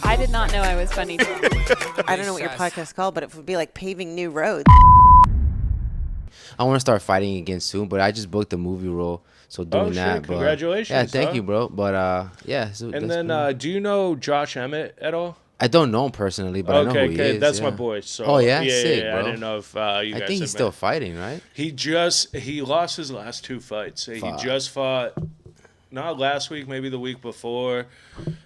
I did not know I was funny. I don't know what your podcast is called, but it would be like paving new roads. I want to start fighting again soon, but I just booked a movie role, so doing that. Shit, congratulations! Yeah, thank you, bro. But yeah. So and then, do you know Josh Emmett at all? I don't know him personally, but I know who he is. That's my boy. So, oh yeah, sick, bro. I didn't know if you guys. I think he's still fighting, right? He lost his last 2 fights. He just fought. Not last week, maybe the week before.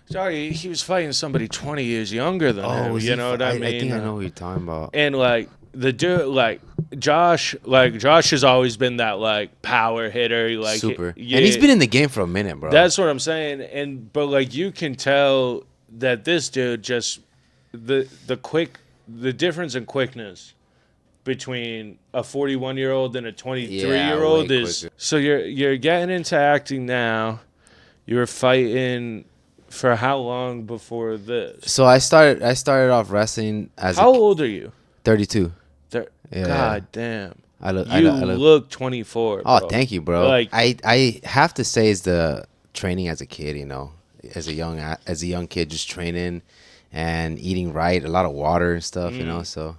Sorry, he was fighting somebody 20 years younger than him. You know what I mean? I think I know what you're talking about. And like the dude, Josh has always been that power hitter. Super. Yeah, and he's been in the game for a minute, bro. That's what I'm saying. But you can tell that this dude just the difference in quickness between a 41-year-old and a 23-year-old is quicker. So you're getting into acting now. You were fighting for how long before this? So I started off wrestling as how old are you? 32. Yeah. God damn. I look 24. Bro. Oh, thank you, bro. I have to say it's the training as a kid, as a young kid, just training and eating right, a lot of water and stuff, so.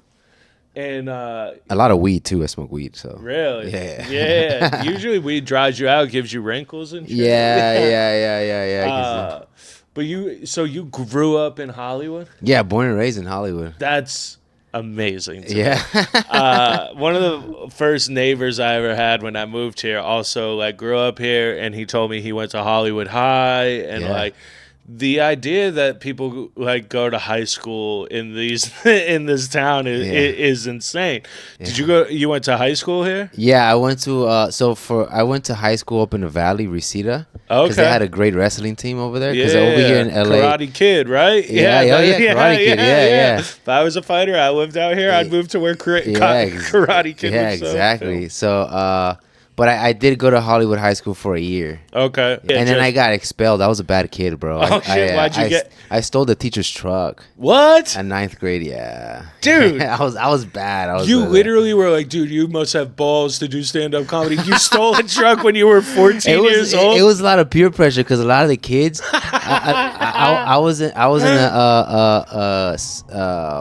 And a lot of weed too. I smoke weed, so really, yeah. Usually weed dries you out, gives you wrinkles and shit. Yeah. But you grew up in Hollywood? Yeah, born and raised in Hollywood. That's amazing. Yeah. One of the first neighbors I ever had when I moved here also grew up here, and he told me he went to Hollywood High and the idea that people go to high school in this town is insane. Yeah. Did you went to high school here? Yeah, I went to I went to high school up in the Valley, Reseda. Okay. Because they had a great wrestling team over there. Because over here in LA, Karate Kid, right? Yeah, Karate Kid. Yeah. If I was a fighter, I lived out here. I'd move to where Karate Kid. Yeah, exactly. So, but I did go to Hollywood High School for a year. Okay. Yeah, and then I got expelled. I was a bad kid, bro. Oh, shit. Why'd you get? I stole the teacher's truck. What? In 9th grade, yeah. Dude. I was bad. You literally were like, dude, you must have balls to do stand-up comedy. You stole a truck when you were 14 years old? It was a lot of peer pressure because a lot of the kids, I was in a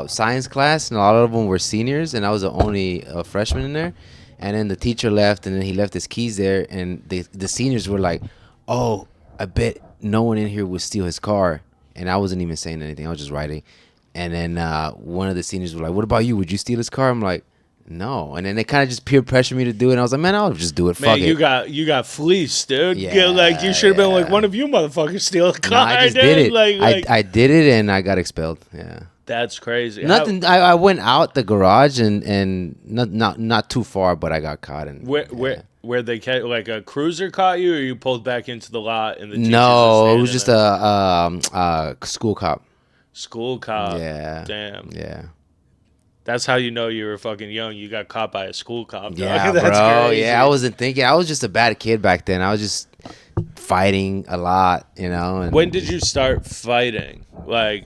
science class, and a lot of them were seniors, and I was the only freshman in there. And then the teacher left, and then he left his keys there, and the seniors were like, oh, I bet no one in here would steal his car. And I wasn't even saying anything. I was just writing. And then one of the seniors was like, what about you? Would you steal his car? I'm like, no. And then they kind of just peer pressured me to do it. And I was like, man, I'll just do it. Fuck it. You got fleeced, dude. Yeah, you should have been like, one of you motherfuckers steal a car. No, I just did it. I did it, and I got expelled. Yeah. That's crazy. Nothing. I went out the garage and not too far, but I got caught. And where they catch a cruiser caught you, or you pulled back into the lot and the teachers it was just a school cop. School cop. Yeah. Damn. Yeah. That's how you know you were fucking young. You got caught by a school cop. Yeah, That's bro. Crazy. Yeah, I wasn't thinking. I was just a bad kid back then. I was just fighting a lot, And when did you start fighting?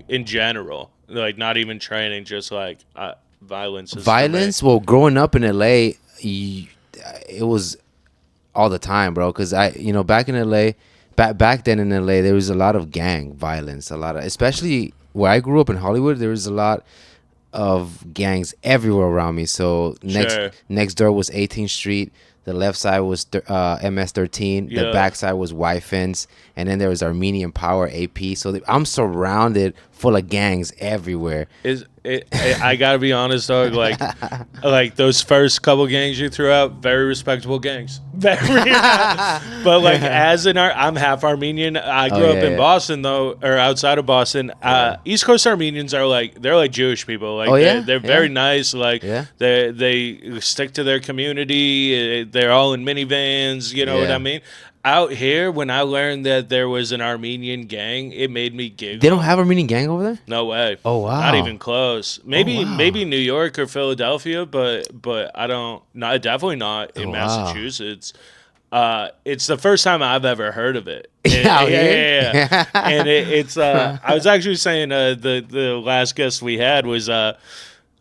In general. Not even training, just violence. Violence? Well, growing up in LA, it was all the time, bro. Because back in LA, back then in LA, there was a lot of gang violence. Especially where I grew up in Hollywood, there was a lot of gangs everywhere around me. So next door was 18th Street. The left side was MS-13. The back side was Y-Fence. And then there was Armenian Power, AP. So I'm surrounded full of gangs everywhere. I got to be honest, dog. Those first couple gangs you threw out, very respectable gangs. Very. But I'm half Armenian. I grew up in Boston, though, or outside of Boston. East Coast Armenians are they're like Jewish people. They're very nice. They stick to their community. They're all in minivans. You know what I mean? Out here, when I learned that there was an Armenian gang, it made me giggle. They don't have Armenian gang over there? No way. Oh, wow. Not even close. Maybe New York or Philadelphia, but I don't. Not definitely not in Massachusetts. It's the first time I've ever heard of it. Yeah. And it's. I was actually saying the last guest we had was.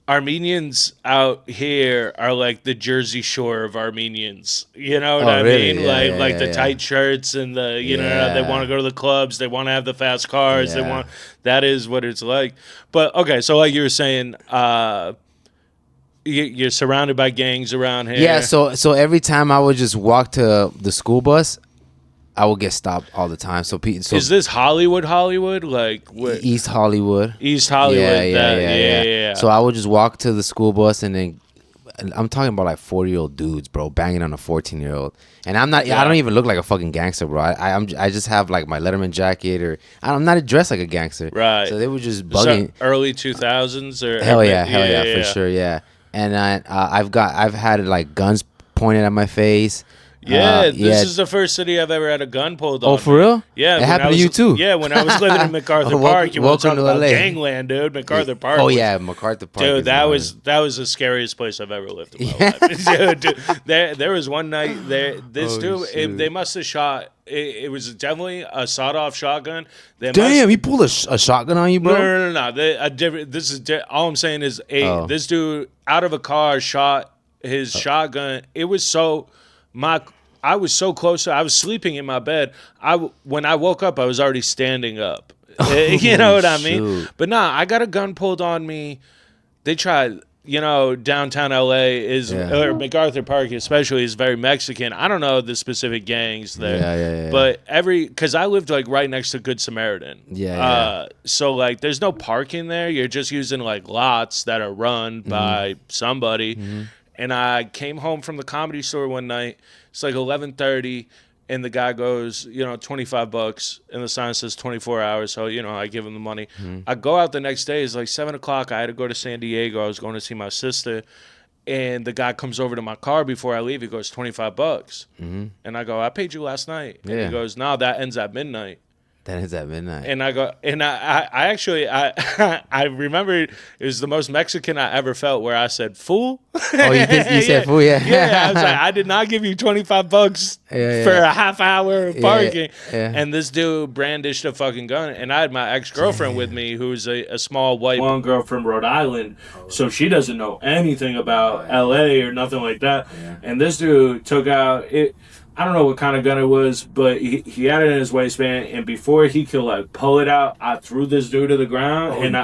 Armenians out here are like the Jersey Shore of Armenians. You know what I really? mean? Yeah, like the yeah. tight shirts and the you know they want to go to the clubs, they want to have the fast cars, they want that is what it's like. But okay, so like you were saying, you're surrounded by gangs around here. Yeah, so every time I would just walk to the school bus, I would get stopped all the time. So is this Hollywood? Like what? East Hollywood. East Hollywood. Yeah. So I would just walk to the school bus, and then I'm talking about like 40-year-old dudes, bro, banging on a 14-year-old. And I'm not. I don't even look like a fucking gangster, bro. I just have like my Letterman jacket, or I'm not dressed like a gangster. Right. So they were just bugging. So early 2000s or hell yeah, for sure, yeah. And I've had like guns pointed at my face. Yeah, this is the first city I've ever had a gun pulled on. Oh, for real? Yeah. It happened to you too. Yeah, when I was living in MacArthur Park, you want to talk about LA. gangland, dude. MacArthur Park. Oh, yeah, MacArthur Park. Dude, that was the scariest place I've ever lived in my life. Dude, there was one night there. This dude, they must have shot. It was definitely a sawed-off shotgun. Damn, he pulled a shotgun on you, bro? No. This is all I'm saying is this dude out of a car shot his shotgun. It was I was so close. I was sleeping in my bed. When I woke up, I was already standing up. You know what I mean? But nah, I got a gun pulled on me. They tried. You know, downtown LA or MacArthur Park especially is very Mexican. I don't know the specific gangs there. Yeah. But because I lived like right next to Good Samaritan. So like there's no parking there. You're just using like lots that are run by somebody. Mm-hmm. And I came home from the Comedy Store one night. It's like 11:30. And the guy goes, $25, and the sign says 24 hours. So, I give him the money. Mm-hmm. I go out the next day. It's like 7 o'clock. I had to go to San Diego. I was going to see my sister. And the guy comes over to my car before I leave. He goes, $25. Mm-hmm. And I go, I paid you last night. And he goes, no, that ends at midnight. That is at midnight. And I go, and I actually, I remember it was the most Mexican I ever felt where I said, fool. Oh, you said fool, yeah. Yeah, I was like, I did not give you $25 for a half hour of parking. Yeah. And this dude brandished a fucking gun. And I had my ex-girlfriend with me who's a small white blonde girl from Rhode Island. So she doesn't know anything about LA or nothing like that. Yeah. And this dude took out it. I don't know what kind of gun it was, but he had it in his waistband, and before he could like pull it out, I threw this dude to the ground, and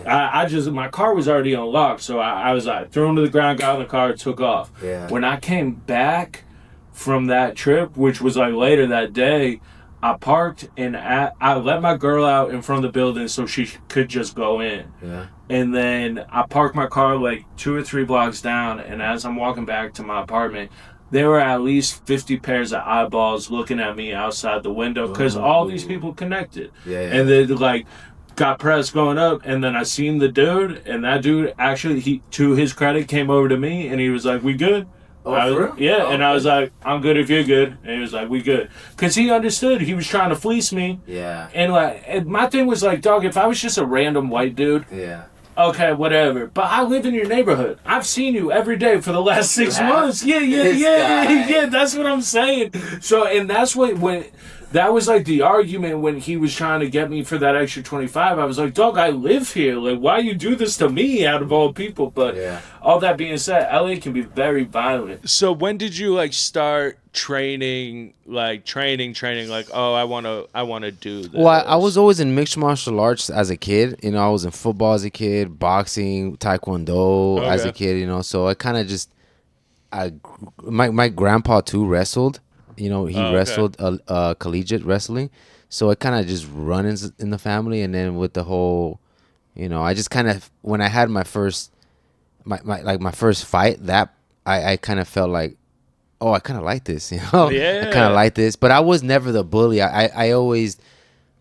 I just my car was already unlocked, so I was like threw him to the ground, got in the car, took off. Yeah. When I came back from that trip, which was like later that day, I parked and I let my girl out in front of the building so she could just go in. Yeah. And then I parked my car like 2 or 3 blocks down, and as I'm walking back to my apartment, there were at least 50 pairs of eyeballs looking at me outside the window because all these people connected. Yeah. And they like got press going up, and then I seen the dude, and that dude actually, he to his credit, came over to me and he was like, "We good?" Oh, for real? Yeah, and I was like, "I'm good if you're good." And he was like, "We good," because he understood he was trying to fleece me. Yeah. And my thing was like, dog, if I was just a random white dude. Yeah. Okay, whatever. But I live in your neighborhood. I've seen you every day for the last 6 months. Yeah. That's what I'm saying. So, and that's that was like the argument when he was trying to get me for that extra 25. I was like, dog, I live here. Like, why you do this to me out of all people? But all that being said, LA can be very violent. So when did you like start training? Like, oh, I want to do this. Well, I was always in mixed martial arts as a kid. I was in football as a kid, boxing, taekwondo as a kid. So I kind of just, my grandpa too wrestled. He wrestled collegiate wrestling, so it kind of just runs in the family. And then with the whole, I just kind of, when I had my first fight, that I kind of felt like, oh, I kind of like this, I kind of like this. But I was never the bully. I always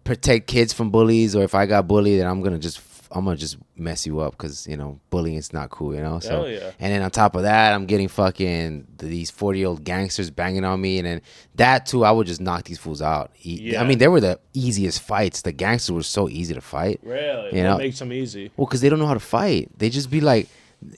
protect kids from bullies, or if I got bullied, then I'm gonna just mess you up because bullying is not cool, So and then on top of that, I'm getting fucking these 40-year-old gangsters banging on me, and then that too, I would just knock these fools out. I mean, they were the easiest fights. The gangsters were so easy to fight. Really? What makes them easy? Well, because they don't know how to fight. They just be like,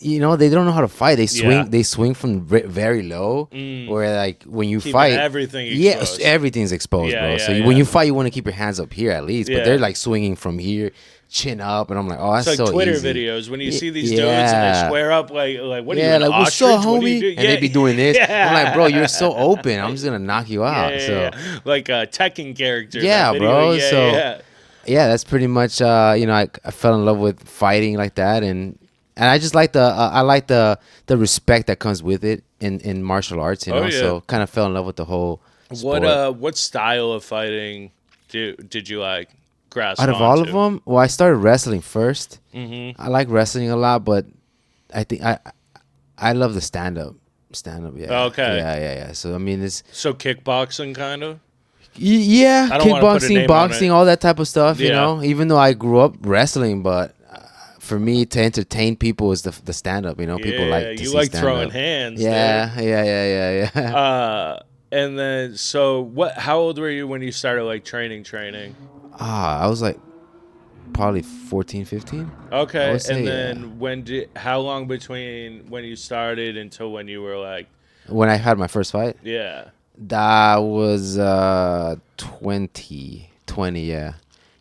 they don't know how to fight. They swing. They swing from very low. Where like when you fight, everything exposed. Everything's exposed, bro. So when you fight, you want to keep your hands up here at least. But they're like swinging from here chin up, and I'm like, oh, that's It's like so Twitter easy. videos when you see these dudes and they square up like what are you, an like, what's ostrich? up, What do you homie? do? And they be doing this. Yeah. I'm like, bro, you're so open. I'm just gonna knock you out. Yeah. Like a Tekken character. Yeah, that video. bro. Yeah. Yeah, that's pretty much. I fell in love with fighting like that, and I just like the respect that comes with it in martial arts. So kind of fell in love with the whole sport. What style of fighting did you like grasp Out of onto? all of them, well, I started wrestling first. Mm-hmm. I like wrestling a lot, but I think I love the stand up. Yeah. Okay. Yeah. So I mean, it's kickboxing kind of. Yeah, I don't wanna put a name kickboxing, on boxing, it. all that type of stuff. You Yeah. know, even though I grew up wrestling, but for me to entertain people is the stand up. You know, people like to you see like stand throwing up. hands. Yeah. And then so how old were you when you started like training? I was like probably 14, 15. Okay. would say, And then how long between when you started until when you were like, When I had my first fight, yeah. that was 20, yeah.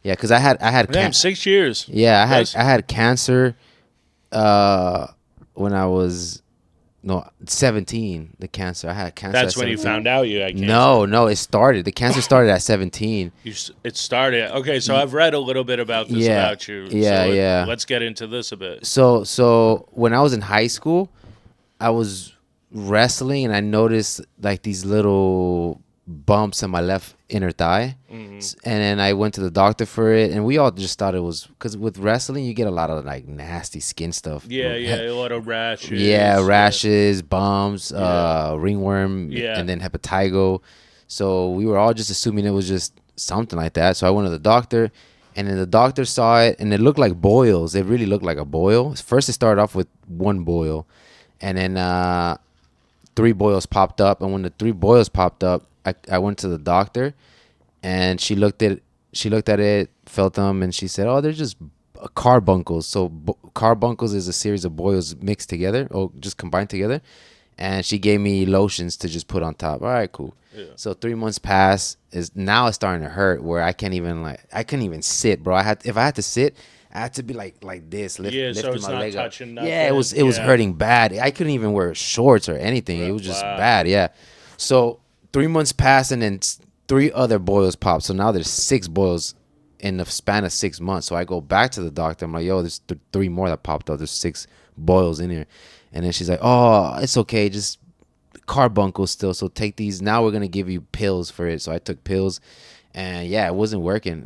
Yeah, because I had Damn, 6 years. Yeah, Yes. I had cancer when I was 17. The cancer. I had cancer. That's at when you 17. found out you had cancer. No, it started. The cancer started at 17. It started. Okay, so I've read a little bit about this Yeah. about you. Yeah, so yeah. Let's get into this a bit. So when I was in high school, I was wrestling and I noticed like these little bumps on my left inner thigh. And then I went to the doctor for it, and we all just thought it was because with wrestling you get a lot of like nasty skin stuff. Yeah, a lot of rashes. Yeah, rashes, bumps, ringworm, Yeah. and then hepatigo. So we were all just assuming it was just something like that. So I went to the doctor, and then the doctor saw it, and it looked like boils. It really looked like a boil. First, it started off with one boil, and then 3 boils popped up. And when the 3 boils popped up, I went to the doctor, and she looked at it, felt them, and she said, "Oh, they're just carbuncles." So carbuncles is a series of boils mixed together or just combined together. And she gave me lotions to just put on top. All right, cool. Yeah. So 3 months passed. Now it's starting to hurt where I couldn't even sit, bro. If I had to sit, I had to be like this, lifting so it's my not leg up. touching nothing. Yeah, it was hurting bad. I couldn't even wear shorts or anything. It was just bad. Yeah. So 3 months passed, and then 3 other boils popped. So now there's 6 boils in the span of 6 months. So I go back to the doctor. I'm like, yo, there's 3 more that popped up. There's 6 boils in here. And then she's like, oh, it's okay. Just carbuncles still. So take these. Now we're going to give you pills for it. So I took pills. And yeah, it wasn't working.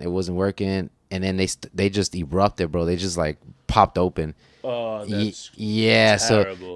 And then they just erupted, bro. They just like popped open. Oh, that's terrible.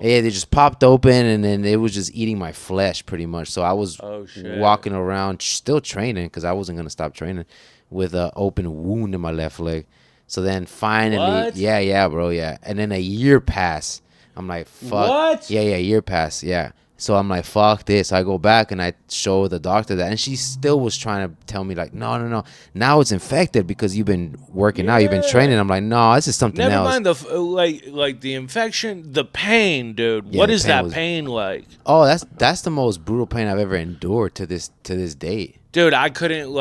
So yeah, they just popped open, and then it was just eating my flesh pretty much. So I was walking around still training because I wasn't gonna stop training with an open wound in my left leg. So then finally, What? yeah, bro, yeah. And then a year passed. I'm like, fuck. What? Yeah, a year passed. Yeah. So I'm like, fuck this. I go back and I show the doctor that, and she still was trying to tell me like, no. Now it's infected because you've been working out, you've been training. I'm like, no, this is something else. Never mind like the infection, the pain, dude. Yeah, what the is pain that was- pain like? Oh, that's the most brutal pain I've ever endured to this date. Dude, I couldn't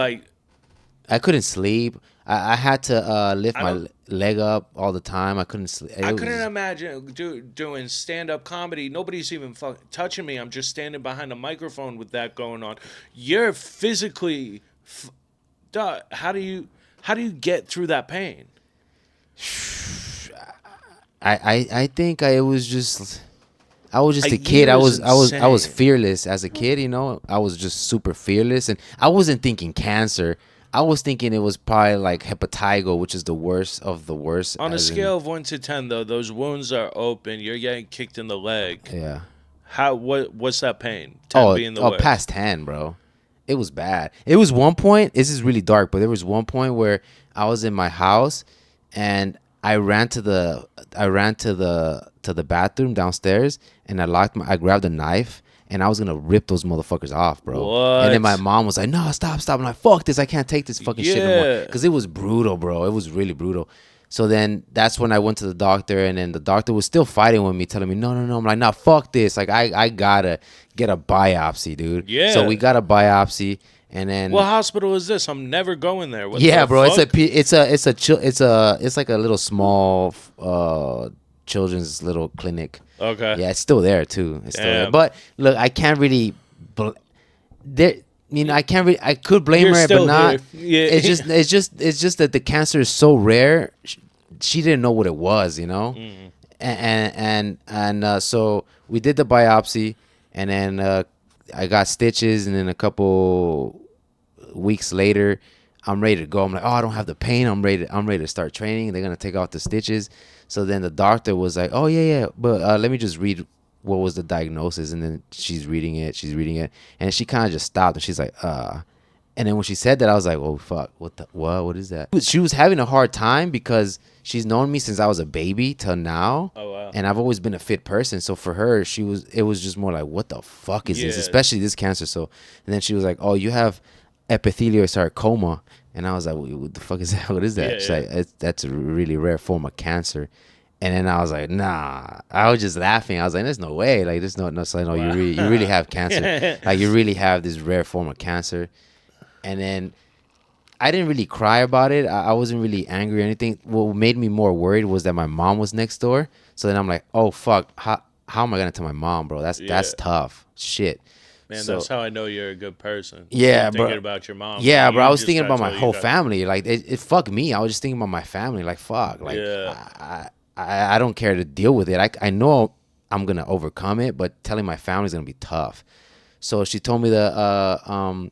I couldn't sleep. I had to lift I my don't- leg up all the time. I couldn't sleep. I couldn't imagine doing stand-up comedy. Nobody's even touching me. I'm just standing behind a microphone with that going on. You're physically, how do you get through that pain? I think I was just a kid. year I is was insane. fearless as a kid. I was just super fearless, and I wasn't thinking cancer. I was thinking it was probably like hepatigo, which is the worst of the worst. On a as in- scale of 1 to 10, though, those wounds are open. You're getting kicked in the leg. yeah. What's that pain? 10 being the worst. Past 10, bro. It was bad. It was one point. This is really dark, but there was one point where I was in my house and I ran to the bathroom downstairs, and I grabbed a knife, and I was gonna rip those motherfuckers off, bro. What? And then my mom was like, "No, stop!" I'm like, "Fuck this! I can't take this fucking shit anymore." Yeah. Because it was brutal, bro. It was really brutal. So then that's when I went to the doctor, and then the doctor was still fighting with me, telling me, no. I'm like, nah, fuck this. Like, I gotta get a biopsy, dude. Yeah. So we got a biopsy, And then what hospital is this? I'm never going there. What yeah, the bro, fuck? it's like a little small children's little clinic. Okay. Yeah, it's still there too. It's still there. Damn. But look, I can't really. There, I can't really. I could blame You're her, still but not. here. Yeah. It's just that the cancer is so rare. She didn't know what it was, and so we did the biopsy, and then I got stitches, and then a couple weeks later, I'm ready to go. I'm like, oh, I don't have the pain. I'm ready to start training. They're gonna take off the stitches. So then the doctor was like, oh yeah, but let me just read what was the diagnosis. And then she's reading it, and she kind of just stopped, and she's like, and then when she said that, I was like, oh fuck, what is that? She was having a hard time because she's known me since I was a baby till now. Oh wow. And I've always been a fit person, so for her, it was just more like, what the fuck is this? Especially this cancer. So, and then she was like, oh, you have epithelial sarcoma. And I was like, what the fuck is that? What is that? She's like, that's a really rare form of cancer. And then I was like, nah. I was just laughing. I was like, there's no way. Like, there's no sign. No, you really have cancer. Like, you really have this rare form of cancer. And then I didn't really cry about it. I wasn't really angry or anything. What made me more worried was that my mom was next door. So then I'm like, oh fuck, how am I gonna tell my mom, bro? That's tough. Shit. Man, So, that's how I know you're a good person. Yeah, Thinking bro. about your mom. Yeah, Like, bro. you I was just thinking about gotta my tell whole you got- family. Like it fucked me. I was just thinking about my family. Like fuck. Like I don't care to deal with it. I know I'm gonna overcome it, but telling my family is gonna be tough. So she told me the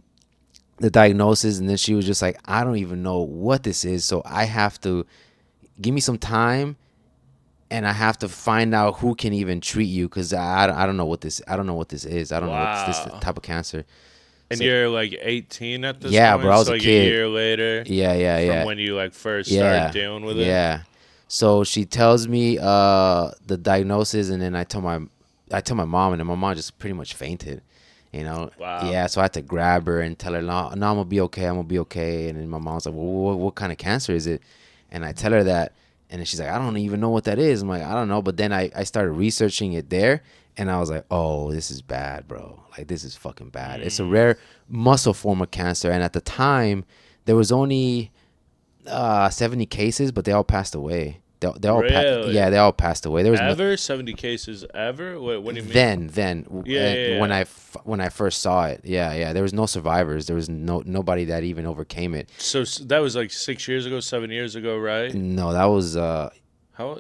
diagnosis, and then she was just like, I don't even know what this is, so I have to give me some time, and I have to find out who can even treat you, because I don't know what this is. I don't know what this Wow. type of cancer. And So- you're like 18 at this point? Yeah, bro, I was so a like kid. a year later Yeah. from when you like first started dealing with it? Yeah. So she tells me the diagnosis, and then I tell my mom, and then my mom just pretty much fainted. Wow. Yeah, so I had to grab her and tell her, no, I'm gonna be okay. And then my mom's like, well, what kind of cancer is it? And I tell her that, and then she's like, I don't even know what that is. I'm like, I don't know. But then I started researching it there, and I was like, oh, this is bad, bro. Like, this is fucking bad. It's a rare muscle form of cancer, and at the time, there was only 70 cases, but they all passed away. They all Really? they all passed away. There was Ever? 70 cases ever? What do you mean? Then Yeah. when I first saw it, there was no survivors. There was nobody that even overcame it. So that was like 6 years ago, 7 years ago, right? No, that was How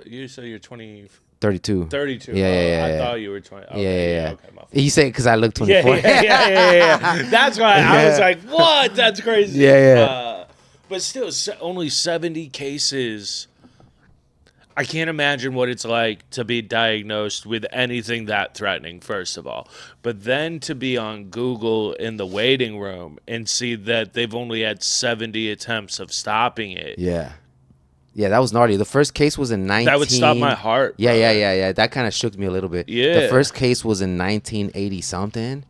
you say you're 20, 32. 32? Yeah. I thought you were 20. Okay, Yeah. Okay, my fault. You say because I look 24. Yeah. That's why I was like, what? That's crazy. Yeah. But still, only 70 cases. I can't imagine what it's like to be diagnosed with anything that threatening, first of all. But then to be on Google in the waiting room and see that they've only had 70 attempts of stopping it. Yeah, that was gnarly. The first case was in 19. That would stop my heart. Bro. Yeah. That kind of shook me a little bit. Yeah. The first case was in 1980 something,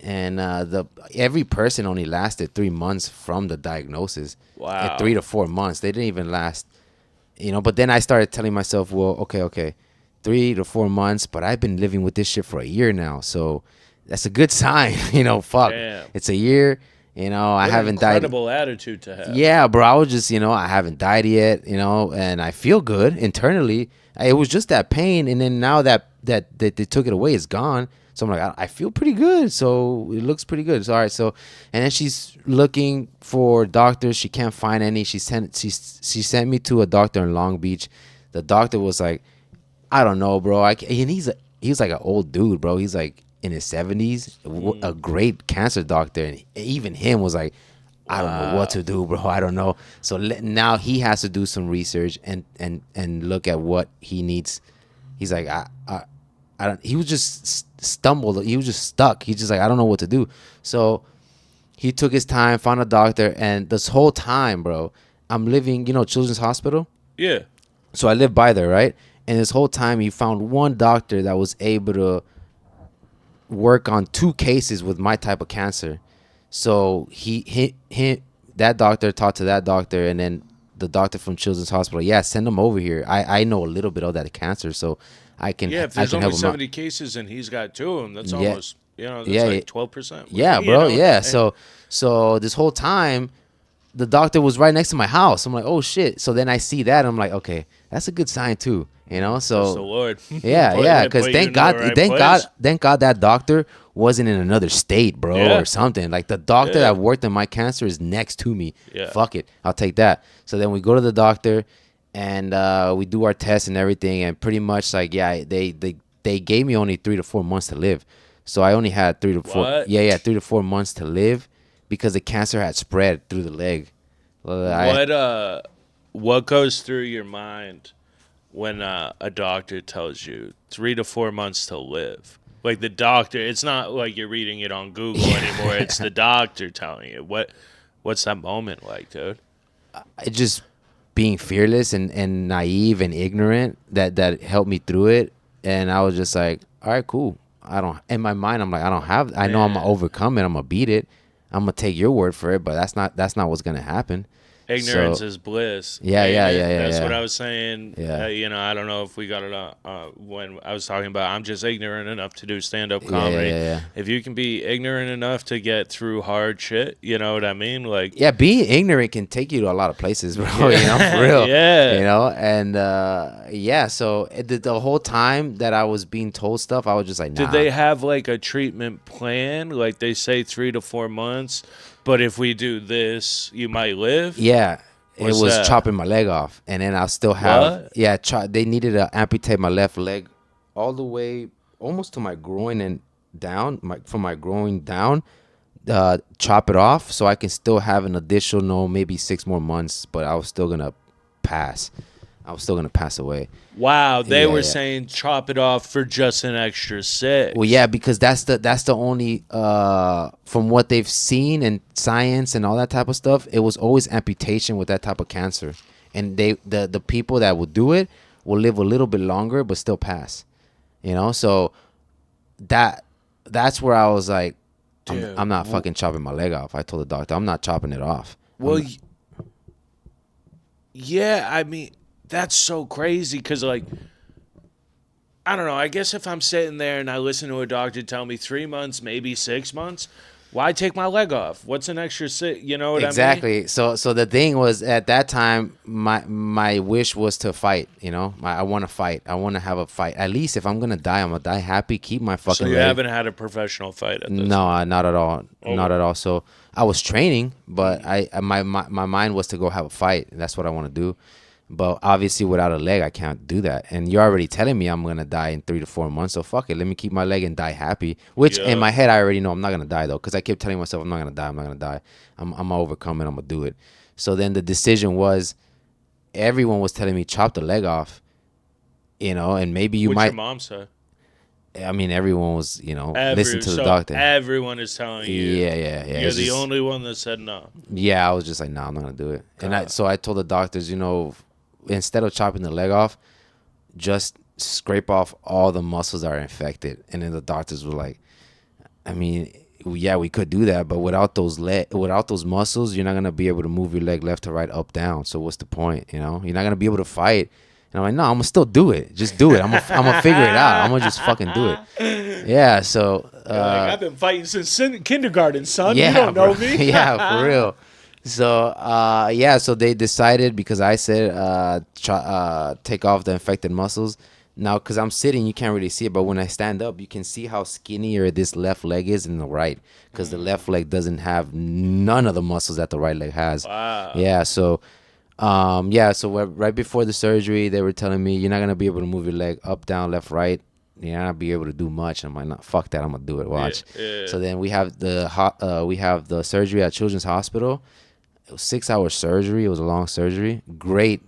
and every person only lasted 3 months from the diagnosis. Wow. 3 to 4 months. They didn't even last. But then I started telling myself, well, okay, 3 to 4 months, but I've been living with this shit for a year now, so that's a good sign. Fuck. Damn. It's a year. I haven't died. Incredible attitude to have. Yeah, bro. I was just, I haven't died yet, and I feel good internally. It was just that pain, and then now that they took it away, it's gone. So I'm like, I feel pretty good. So it looks pretty good. So all right. So, and then she's looking for doctors. She can't find any. She sent me to a doctor in Long Beach. The doctor was like, I don't know, bro. And he was like an old dude, bro. He's like in his 70s, a great cancer doctor, and even him was like, I don't know what to do, bro. I don't know. So now he has to do some research and look at what he needs. He's like, I don't. He was just stumbled. He was just stuck. He's just like, I don't know what to do. So he took his time, found a doctor, and this whole time, bro, I'm living, Children's Hospital. Yeah. So I live by there, right? And this whole time, he found one doctor that was able to work on 2 cases with my type of cancer. So that doctor talked to that doctor, and then the doctor from Children's Hospital, send him over here. I know a little bit of that cancer, so I can. Yeah, if I there's can only help him out. 70 cases and he's got 2 of them, that's almost You know, that's Yeah, like 12%. Yeah, You bro. know? Yeah. So this whole time, the doctor was right next to my house. I'm like, oh shit. So then I see that. I'm like, okay, that's a good sign too. You know. That's the So Lord. yeah. Because Put you thank in the God, right thank place. God, thank God that doctor wasn't in another state, bro, Yeah. or something. Like the doctor Yeah. that worked in my cancer is next to me. Yeah. Fuck it, I'll take that. So then we go to the doctor, and we do our tests and everything, and pretty much like they gave me only 3 to 4 months to live. So I only had 3 to 4. What? Yeah, 3 to 4 months to live because the cancer had spread through the leg. What goes through your mind when a doctor tells you 3 to 4 months to live? Like the doctor, it's not like you're reading it on Google anymore. It's the doctor telling you. What's that moment like, dude? It just being fearless and naive and ignorant that helped me through it. And I was just like, all right, cool. I don't, in my mind, I'm like, I know I'm gonna overcome it. I'm gonna beat it. I'm gonna take your word for it, but that's not what's gonna happen. Ignorance So, is bliss. Yeah. That's Yeah. what I was saying. Yeah. I don't know if we got it when I was talking about I'm just ignorant enough to do stand-up comedy. Yeah. If you can be ignorant enough to get through hard shit, you know what I mean? Like, Yeah, being ignorant can take you to a lot of places, bro. You know, for real. Yeah. You know, and so the whole time that I was being told stuff, I was just like, nah. did they have like a treatment plan? Like they say 3 to 4 months, but if we do this, you might live? Yeah. What's it was that? chopping my leg off, and then I'll still have. What? Yeah, they needed to amputate my left leg all the way almost to my groin and down, from my groin down. Chop it off so I can still have an additional maybe 6 more months, but I was still gonna pass. I was still gonna pass away. Wow, they were Yeah. saying chop it off for just an extra 6. Well, yeah, because that's the only from what they've seen in science and all that type of stuff, it was always amputation with that type of cancer, and the people that will do it will live a little bit longer but still pass. You know, so that's where I was like, Dude, I'm not fucking chopping my leg off. I told the doctor, I'm not chopping it off. Well, yeah, I mean, that's so crazy because, like, I don't know. I guess if I'm sitting there and I listen to a doctor tell me 3 months, maybe 6 months, why take my leg off? What's an extra 6? You know what I mean? Exactly. So the thing was, at that time, my wish was to fight. You know, I want to fight. I want to have a fight. At least if I'm gonna die, I'm gonna die happy. Keep my fucking. So you leg. haven't had a professional fight at this No, not at all. Oh. Not at all. So I was training, but my mind was to go have a fight. That's what I want to do. But obviously, without a leg, I can't do that. And you're already telling me I'm gonna die in 3 to 4 months. So fuck it. Let me keep my leg and die happy. Which Yeah. in my head, I already know I'm not gonna die though, because I kept telling myself I'm not gonna die. I'm not gonna die. I'm gonna overcome it. I'm gonna do it. So then the decision was, everyone was telling me chop the leg off. You know, and maybe you What's might. your mom say? I mean, everyone was, listen to the doctor. Everyone is telling you. Yeah. You're It's the just- only one that said no. Yeah, I was just like, nah, I'm not gonna do it. And so I told the doctors, instead of chopping the leg off, just scrape off all the muscles that are infected. And then the doctors were like, I mean, yeah, we could do that, but without those muscles, you're not gonna be able to move your leg left to right, up, down. So what's the point? You're not gonna be able to fight. And I'm like, no, I'm gonna still do it. Just do it. I'm gonna figure it out. I'm gonna just fucking do it. Yeah. So I've been fighting since kindergarten, son. yeah, You don't know bro. me. Yeah, for real. So so they decided, because I said take off the infected muscles. Now, because I'm sitting, you can't really see it, but when I stand up, you can see how skinnier this left leg is than the right, because the left leg doesn't have none of the muscles that the right leg has. Wow. Yeah, so right before the surgery, they were telling me, you're not gonna be able to move your leg up, down, left, right. You're not gonna be able to do much. I'm like, no, fuck that. I'm gonna do it. Watch. Yeah. So then we have the surgery at Children's Hospital. It was 6-hour surgery. It was a long surgery. Great.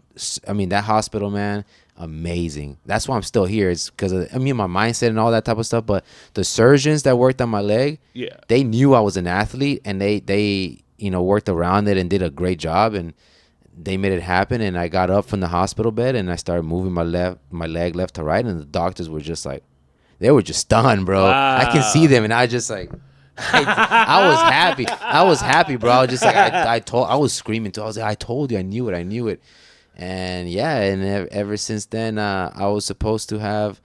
I mean, that hospital, man, amazing. That's why I'm still here. It's because of my mindset and all that type of stuff. But the surgeons that worked on my leg, Yeah. they knew I was an athlete, and they worked around it and did a great job, and they made it happen. And I got up from the hospital bed and I started moving my leg left to right, and the doctors were just like, they were just stunned, bro. Wow. I can see them, and I just like, I was happy. I was happy, bro. I was just like, I was screaming too. I was like, I told you, I knew it. And yeah, and ever since then, I was supposed to have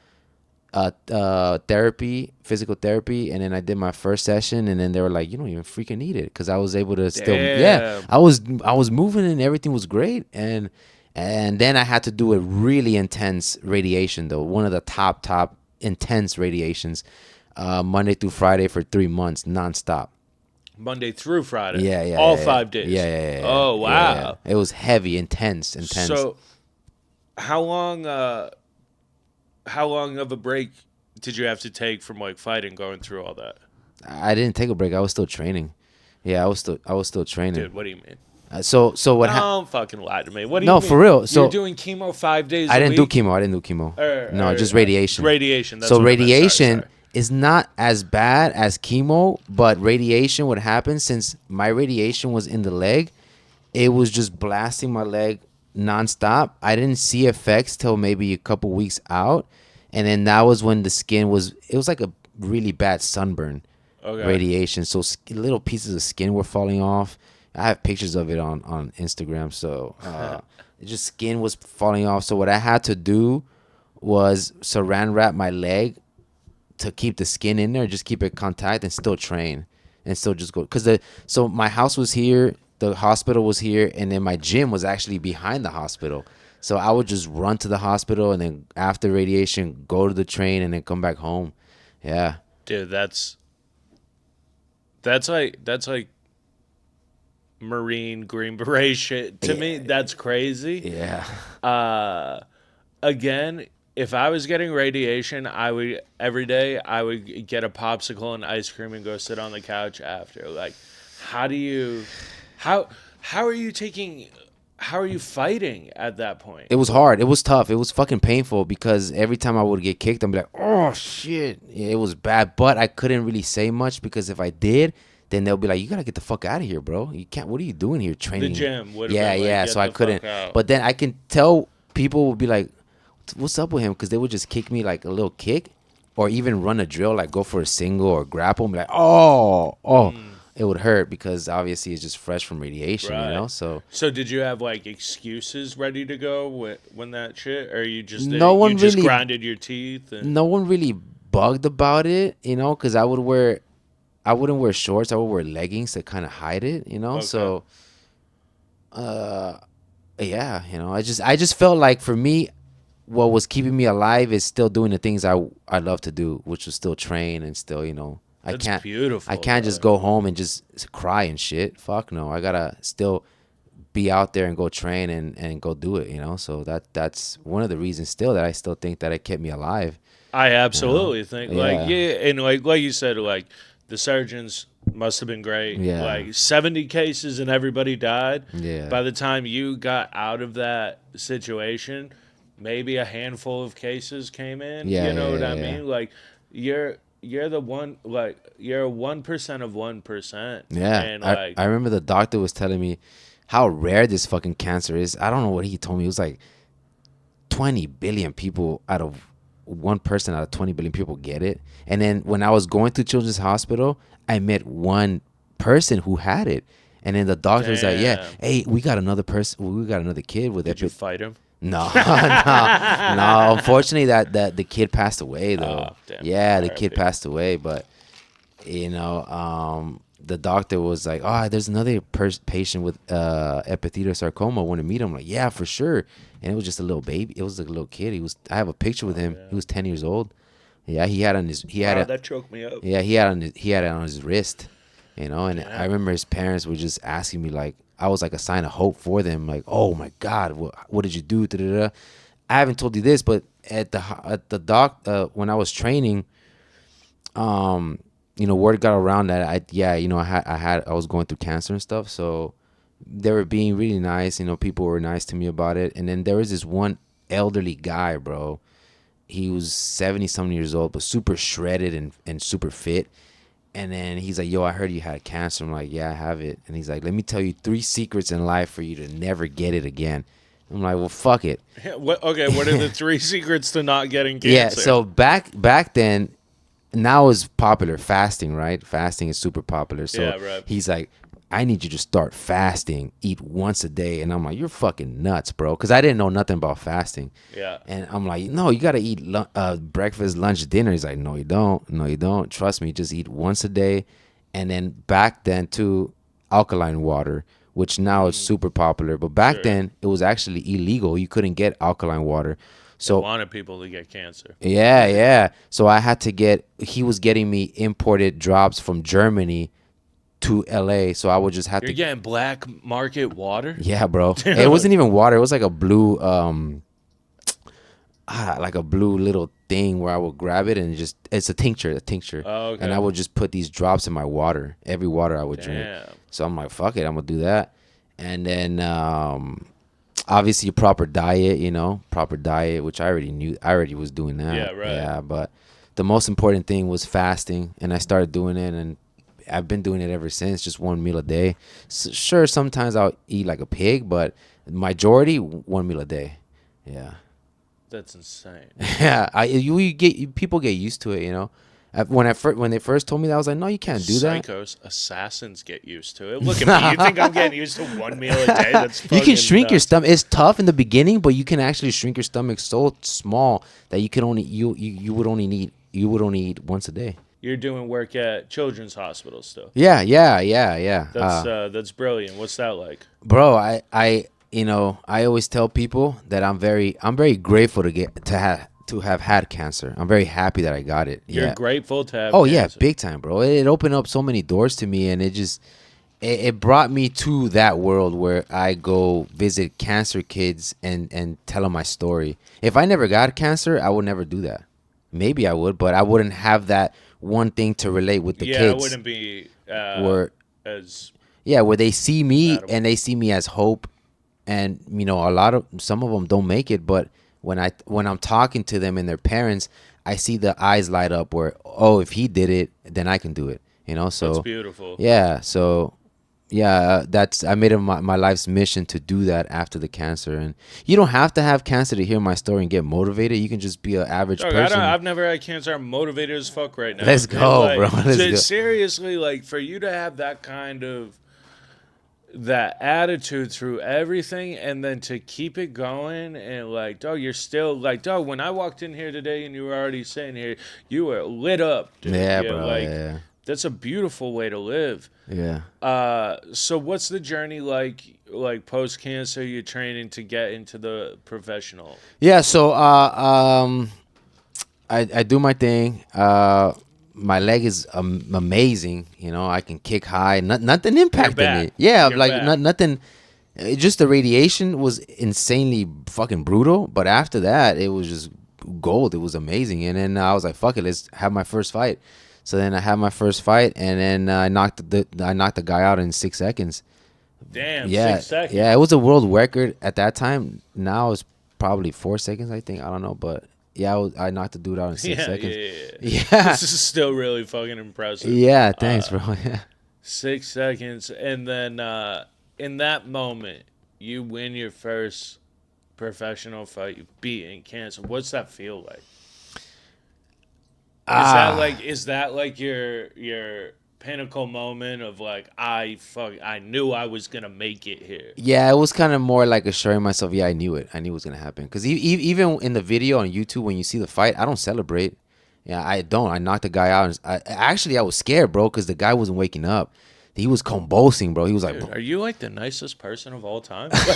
therapy, physical therapy, and then I did my first session, and then they were like, you don't even freaking need it, because I was able to still, yeah, I was moving and everything was great, and then I had to do a really intense radiation though, one of the top intense radiations, Monday through Friday for 3 months nonstop. Monday through Friday. Yeah, all yeah, 5 days. Yeah. Oh wow. Yeah. It was heavy, intense. So, how long of a break did you have to take from like fighting, going through all that? I didn't take a break. I was still training. Yeah, I was still training. Dude, what do you mean? So what? Don't fucking lie to me. What do you mean? No, for real. So you're doing chemo 5 days. I didn't do chemo. No, just radiation. Radiation. That's so what radiation sorry. is not as bad as chemo, but radiation would happen since my radiation was in the leg. It was just blasting my leg nonstop. I didn't see effects till maybe a couple weeks out, and then that was when the skin was. It was like a really bad sunburn. Okay. Radiation. So little pieces of skin were falling off. I have pictures of it on Instagram. So just skin was falling off. So what I had to do was saran wrap my leg to keep the skin in there, just keep it contact, and still train, and still just go. So my house was here, the hospital was here, and then my gym was actually behind the hospital. So I would just run to the hospital, and then after radiation, go to the train, and then come back home. Yeah, dude, that's like Marine Green Beret shit. To me, that's crazy. Yeah. Again, if I was getting radiation, every day I would get a popsicle and ice cream and go sit on the couch after. Like, how are you fighting at that point? It was hard. It was tough. It was fucking painful, because every time I would get kicked, I'd be like, oh shit. Yeah, it was bad, but I couldn't really say much, because if I did, then they'll be like, you gotta get the fuck out of here, bro. You can't. What are you doing here training? The gym would have been like, so I couldn't. But then I can tell people would be like, what's up with him? Because they would just kick me like a little kick, or even run a drill, like go for a single or grapple, and be like, oh. It would hurt, because obviously it's just fresh from radiation, right. You know. So did you have like excuses ready to go when that shit, or you just just grinded your teeth? No one really bugged about it, you know, because I wouldn't wear shorts. I would wear leggings to kind of hide it, you know. Okay. So, yeah, you know, I just felt like, for me, what was keeping me alive is still doing the things I love to do, which was still train and still, you know. That's beautiful. I can't just go home and just cry and shit. Fuck no. I gotta still be out there and go train and go do it, you know. So that's one of the reasons still that I still think that it kept me alive. I absolutely think, like, and like you said, like, the surgeons must have been great. Yeah. Like 70 cases and everybody died. Yeah. By the time you got out of that situation, maybe a handful of cases came in. Yeah, you know what I yeah. mean? Like, you're the one, like, you're 1% of 1%. Yeah. And like, I remember the doctor was telling me how rare this fucking cancer is. I don't know what he told me. It was like 20 billion people out of 1% out of 20 billion people get it. And then when I was going to Children's Hospital, I met one person who had it. And then the doctor was like, yeah, hey, we got another person. We got another kid with it. Did you fight him? No, no. Unfortunately, that the kid passed away though. Oh, damn. Yeah, the kid passed away. But you know, the doctor was like, "Oh, there's another patient with epithelial sarcoma. Want to meet him?" I'm like, yeah, for sure. And it was just a little baby. It was like a little kid. I have a picture with him. Yeah. He was 10 years old. Yeah, he had that choked me up. Yeah, he had it on his wrist. You know, and I remember his parents were just asking me, like, I was like a sign of hope for them. Like, oh my God, what did you do? Da-da-da. I haven't told you this, but at the doc, when I was training, you know, word got around that I was going through cancer and stuff. So they were being really nice. You know, people were nice to me about it. And then there was this one elderly guy, bro. He was 70-something years old, but super shredded and super fit. And then he's like, yo, I heard you had cancer. I'm like, yeah, I have it. And he's like, let me tell you 3 secrets in life for you to never get it again. I'm like, well, fuck it. What are the 3 secrets to not getting cancer? Yeah, so back then, now is popular fasting, right? Fasting is super popular. So yeah, right. He's like, I need you to start fasting, eat once a day. And I'm like, you're fucking nuts, bro. Because I didn't know nothing about fasting. Yeah. And I'm like, no, you got to eat breakfast, lunch, dinner. He's like, no, you don't. No, you don't. Trust me, just eat once a day. And then back then, too, alkaline water, which now is super popular. But back then, it was actually illegal. You couldn't get alkaline water. So they wanted people to get cancer. Yeah. So I had to he was getting me imported drops from Germany to LA, so I would just have You're getting black market water? Yeah, bro. It wasn't even water. It was like a blue like a blue little thing where I would grab it and it's a tincture. Oh, okay. And I would just put these drops in my water. Every water I would drink. So I'm like, fuck it, I'm gonna do that. And then obviously proper diet, which I already knew. I already was doing that. Yeah, right. Yeah, but the most important thing was fasting, and I started doing it, and I've been doing it ever since, just one meal a day. So, sure, sometimes I'll eat like a pig, but majority, one meal a day. Yeah. That's insane. Yeah, people get used to it, When they first told me that, I was like, no, you can't do that. Psychos, assassins get used to it. Look at me. You think I'm getting used to one meal a day? That's you can shrink nuts. your stomach. It's tough in the beginning, but you can actually shrink your stomach so small that you would only eat once a day. You're doing work at children's hospitals still. Yeah. That's brilliant. What's that like? Bro, I always tell people that I'm very grateful to have had cancer. I'm very happy that I got it. You're grateful to have cancer. Yeah, big time, bro. It opened up so many doors to me, and it brought me to that world where I go visit cancer kids and tell them my story. If I never got cancer, I would never do that. Maybe I would, but I wouldn't have that one thing to relate with the kids. Yeah, it wouldn't be where they see me compatible. And they see me as hope, and some of them don't make it, but when I'm talking to them and their parents, I see the eyes light up where, oh, if he did it, then I can do it. So that's beautiful. Yeah, so yeah, I made it my life's mission to do that after the cancer. And you don't have to have cancer to hear my story and get motivated. You can just be an average person. I've never had cancer. I'm motivated as fuck right now. Let's go, bro. Let's go. Seriously, for you to have that kind of that attitude through everything, and then to keep it going, and you're still when I walked in here today and you were already sitting here, you were lit up, dude. Yeah, bro. Yeah. That's a beautiful way to live. Yeah. So what's the journey like post cancer? You're training to get into the professional. Yeah. So I do my thing. My leg is amazing. I can kick high. Nothing impacted me. Yeah, nothing. Just the radiation was insanely fucking brutal. But after that, it was just gold. It was amazing. And then I was like, fuck it, let's have my first fight. So then I had my first fight, and then I knocked the guy out in 6 seconds. Damn, yeah, 6 seconds. Yeah, it was a world record at that time. Now it's probably 4 seconds, I think. I don't know, but yeah, I knocked the dude out in 6 seconds. Yeah. This is still really fucking impressive. Yeah, thanks, bro. Yeah. 6 seconds, and then in that moment, you win your first professional fight. You beat cancer. What's that feel like? Is that like your pinnacle moment of I knew I was gonna make it here? Yeah, it was kind of more like assuring myself. Yeah, I knew it. I knew it was gonna happen. Because even in the video on YouTube, when you see the fight, I don't celebrate. Yeah, I don't. I knocked the guy out. I was scared, bro, because the guy wasn't waking up. He was convulsing, bro. He was like, dude, are you like the nicest person of all time? That's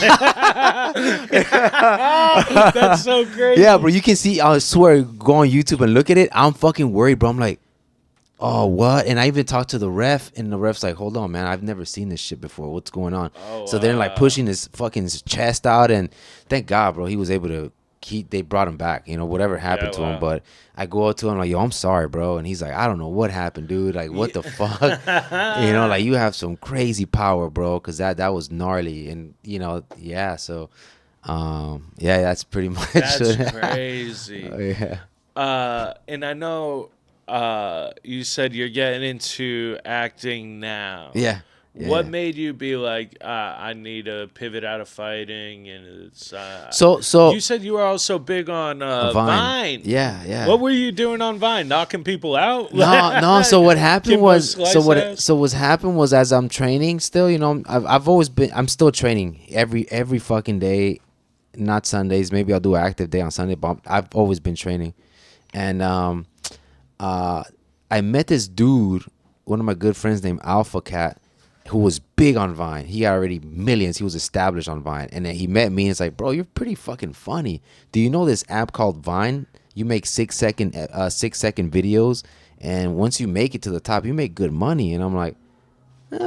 so crazy. Yeah, bro. You can see, I swear, go on YouTube and look at it. I'm fucking worried, bro. I'm like, oh, what? And I even talked to the ref, and the ref's like, hold on, man. I've never seen this shit before. What's going on? So they're like pushing his fucking chest out, and thank God, bro, he was able to they brought him back, whatever happened to him. But I go up to him like, yo, I'm sorry, bro. And he's like, I don't know what happened, dude. Like, what the fuck? You have some crazy power, bro. Cause that was gnarly. And, yeah. So, yeah, that's pretty much. That's crazy. Yeah. And I know, you said you're getting into acting now. Yeah. What made you be like, I need to pivot out of fighting? And it's so you said you were also big on Vine. Yeah. What were you doing on Vine? Knocking people out? No. So what happened was, Slice what happened was, as I'm training still, I've always been, I'm still training every fucking day, not Sundays. Maybe I'll do an active day on Sunday, but I've always been training, and I met this dude, one of my good friends named Alpha Cat, who was big on Vine. He got already millions. He was established on Vine. And then he met me and it's like, bro, you're pretty fucking funny. Do you know this app called Vine? You make 6-second videos. And once you make it to the top, you make good money. And I'm like,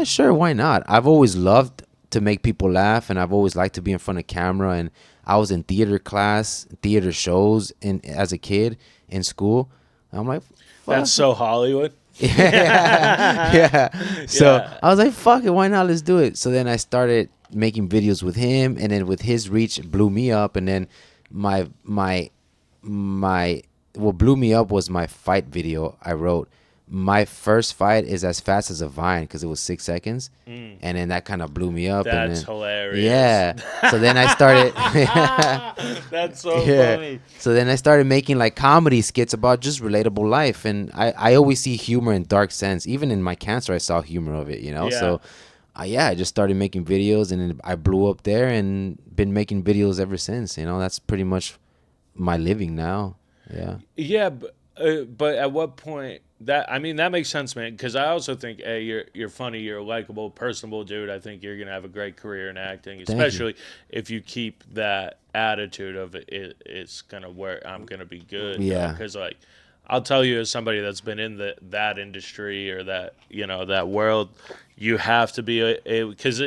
sure, why not? I've always loved to make people laugh. And I've always liked to be in front of camera. And I was in theater class, theater shows as a kid in school. And I'm like, fuck. That's so Hollywood. Yeah. So I was like, fuck it, why not? Let's do it. So then I started making videos with him, and then with his reach, it blew me up. And then my what blew me up was my fight video I wrote. My first fight is as fast as a Vine because it was 6 seconds, and then that kind of blew me up. That's and then, hilarious. Yeah. So then I started. That's so funny. So then I started making like comedy skits about just relatable life, and I always see humor in dark sense. Even in my cancer, I saw humor of it. Yeah. So I just started making videos, and then I blew up there, and been making videos ever since. That's pretty much my living now. Yeah. Yeah, but at what point? That makes sense, man. Because I also think, you're funny, you're a likable, personable dude. I think you're gonna have a great career in acting, especially if you keep that attitude of it's gonna work. I'm gonna be good. Yeah. Because I'll tell you, as somebody that's been in that industry or that that world, you have to be because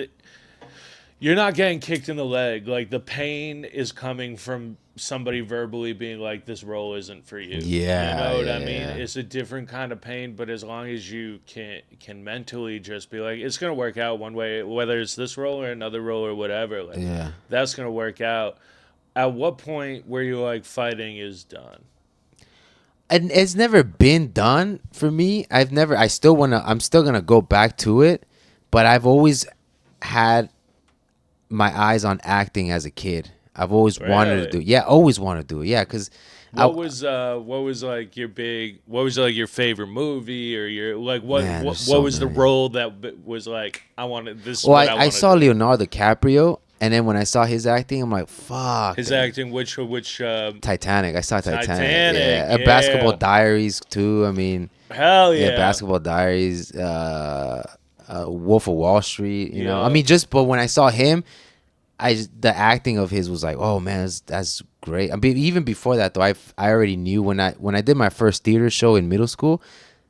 you're not getting kicked in the leg. Like, the pain is coming from somebody verbally being like, this role isn't for you. Yeah. You know what I mean? Yeah. It's a different kind of pain, but as long as you can mentally just be like, it's going to work out one way, whether it's this role or another role or whatever, that's going to work out. At what point were you like, fighting is done? And it's never been done for me. I'm still going to go back to it, but I've always had my eyes on acting as a kid. I've always wanted to do it. Yeah, always wanted to do it. Yeah, because what was like your favorite movie, or your like what was the role that was like, I wanted this? Well, I saw Leonardo DiCaprio, and then when I saw his acting, I'm like, fuck. His acting, which Titanic. I saw Titanic. Yeah. And Basketball Diaries too. I mean, hell yeah. Basketball Diaries. Wolf of Wall Street. You know, I mean, but when I saw him, the acting of his was like, oh man, that's great. I mean, even before that though, I already knew when I did my first theater show in middle school,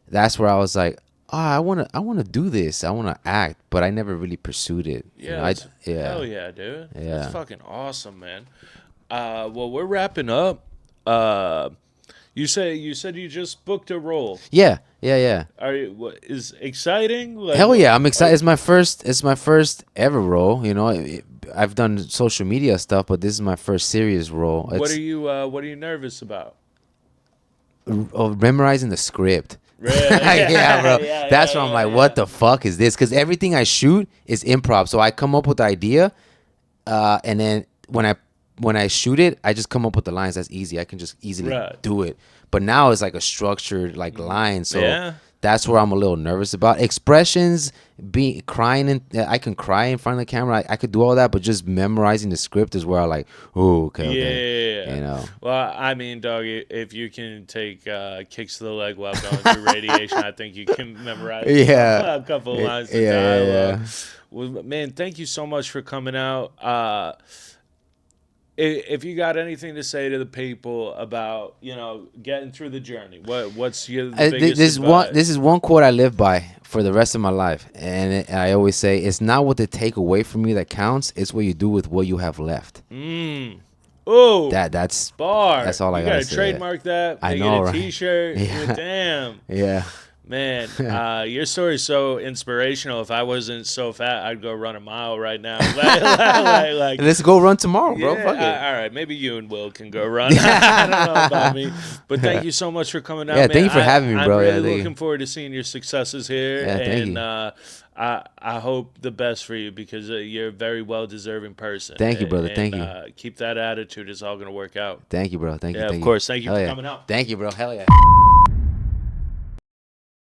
that's where I was like, oh, I wanna do this. I wanna act, but I never really pursued it. Yeah, hell yeah, dude. Yeah, that's fucking awesome, man. Well, we're wrapping up. You said you just booked a role. Yeah. Are you? What is exciting? Like, hell yeah, I'm excited. It's my first ever role. I've done social media stuff, but this is my first serious role. What are you nervous about? Memorizing the script. Really? Yeah, bro. That's why I'm like, what the fuck is this? Because everything I shoot is improv. So I come up with the idea, and then when I shoot it, I just come up with the lines. That's easy. I can just easily do it. But now it's like a structured line. So that's where I'm a little nervous about. Expressions, crying, I can cry in front of the camera. I could do all that, but just memorizing the script is where I like, oh, okay. Yeah. Well, I mean, dog, if you can take kicks to the leg while going through radiation, I think you can memorize a couple of lines of dialogue. Well, man, thank you so much for coming out. If you got anything to say to the people about, getting through the journey, what's your biggest advice? This is one quote I live by for the rest of my life, and I always say, it's not what they take away from you that counts; it's what you do with what you have left. Oh, that's bar. That's all I gotta say. Trademark that. I know, Get a right? T-shirt. Yeah. Damn. Yeah. Man, your story is so inspirational. If I wasn't so fat, I'd go run a mile right now. And let's go run tomorrow, bro. Yeah, Fuck it. all right, maybe you and Will can go run. I don't know about me, but thank you so much for coming out. Yeah, man. thank you for having me, bro. I'm Yeah, really thank looking you. forward to seeing your successes here, Yeah, thank and you. I hope the best for you because you're a very well deserving person. Thank you, brother. Thank you. Keep that attitude. It's all gonna work out. Thank you, bro. Thank you. Yeah, Thank of you. course. Thank you Hell for yeah. coming out. Thank you, bro. Hell yeah.